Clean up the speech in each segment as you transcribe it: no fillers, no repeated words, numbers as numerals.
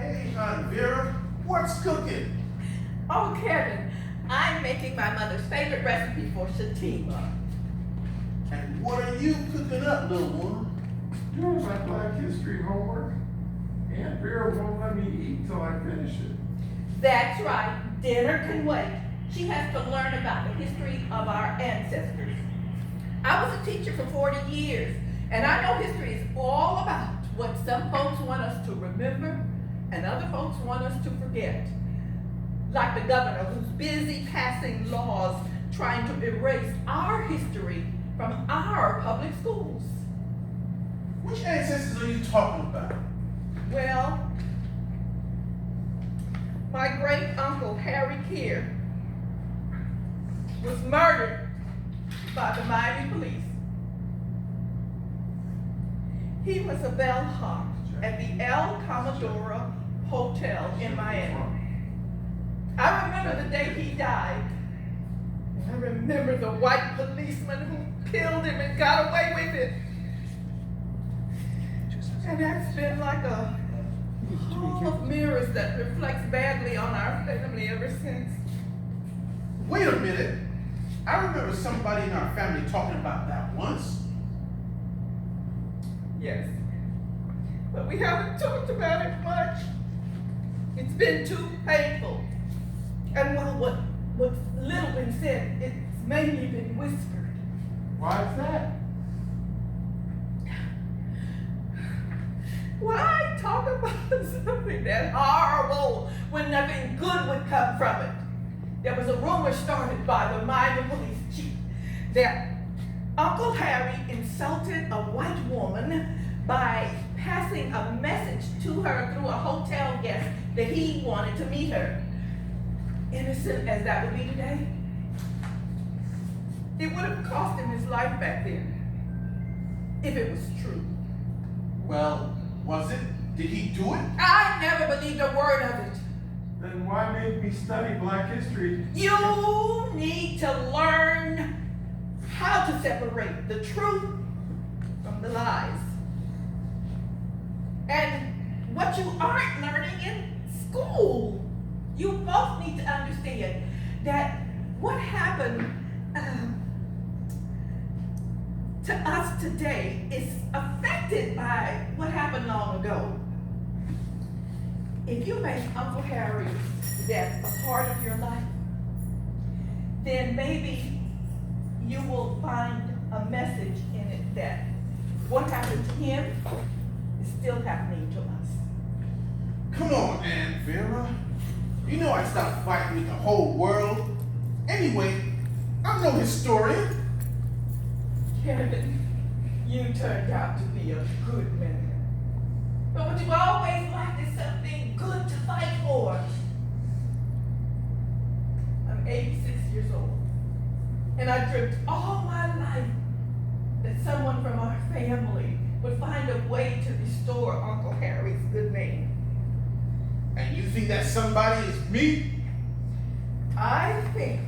Hey, Aunt Vera, what's cooking? Oh, Kevin, I'm making my mother's favorite recipe for shatima. And what are you cooking up, little one? Doing my Black History homework. Aunt Vera won't let me eat till I finish it. That's right, dinner can wait. She has to learn about the history of our ancestors. I was a teacher for 40 years, and I know history is all about what some folks want us to remember and other folks want us to forget. Like the governor who's busy passing laws trying to erase our history from our public schools. Which ancestors are you talking about? Well, my great uncle Harry Keir was murdered by the Miami police. He was a bellhop at the El Commodoro Hotel in Miami. I remember the day he died. I remember the white policeman who killed him and got away with it. And that's been like a hall of mirrors that reflects badly on our family ever since. Wait a minute. I remember somebody in our family talking about that once. Yes. But we haven't talked about it much. It's been too painful. And while what's little been said, it's mainly been whispered. Why's that? Why talk about something that horrible when nothing good would come from it? There was a rumor started by the Miami police chief that Uncle Harry insulted a white woman by passing a message to her through a hotel guest that he wanted to meet her. Innocent as that would be today, it would have cost him his life back then, if it was true. Well, was it? Did he do it? I never believed a word of it. Then why make me study Black History? You need to learn how to separate the truth from the lies. And what you aren't learning in school. You both need to understand that what happened to us today is affected by what happened long ago. If you make Uncle Harry's death a part of your life, then maybe you will find a message in it that what happened to him is still happening to us. Come on, Aunt Vera. You know I stopped fighting with the whole world. Anyway, I'm no historian. Kevin, you turned out to be a good man. But what you always lacked is something good to fight for. I'm 86 years old, and I dreamt all my life that someone from our family would find a way to restore Uncle Harry's good name. And you think that somebody is me? I think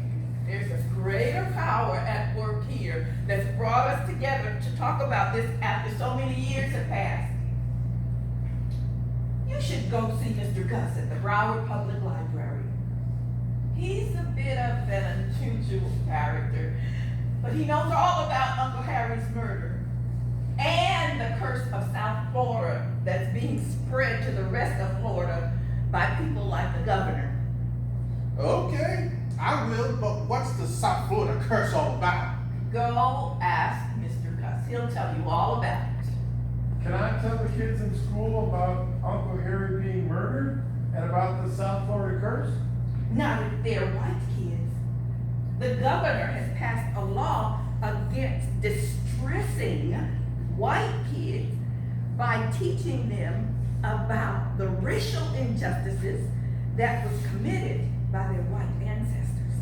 there's a greater power at work here that's brought us together to talk about this after so many years have passed. You should go see Mr. Gus at the Broward Public Library. He's a bit of an unusual character, but he knows all about Uncle Harry's murder and the curse of South Florida that's being spread to the rest of Florida by people like the governor. Okay, I will, but what's the South Florida curse all about? Go ask Mr. Gus. He'll tell you all about it. Can I tell the kids in school about Uncle Harry being murdered and about the South Florida curse? Not if they're white kids. The governor has passed a law against distressing white kids by teaching them about the racial injustices that was committed by their white ancestors.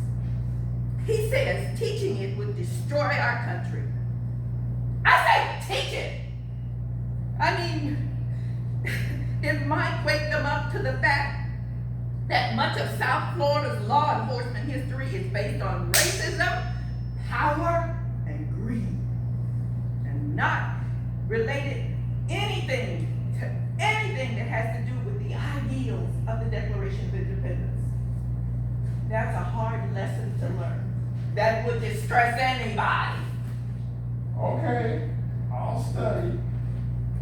He says teaching it would destroy our country. I say teach it! I mean, it might wake them up to the fact that much of South Florida's law enforcement history is based on racism, power, and greed, and not related anything that has to do with the ideals That's a hard lesson to learn. That would distress anybody. Okay, I'll study.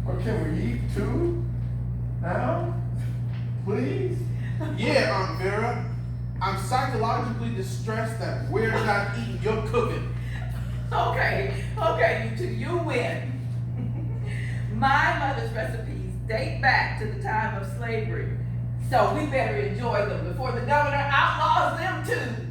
But can we eat too? Now? Please? Yeah, Aunt Vera. I'm psychologically distressed that we're not eating your cooking. Okay, you two, you win. My mother's recipes date back to the time of slavery, so we better enjoy them before the governor outlaws them too.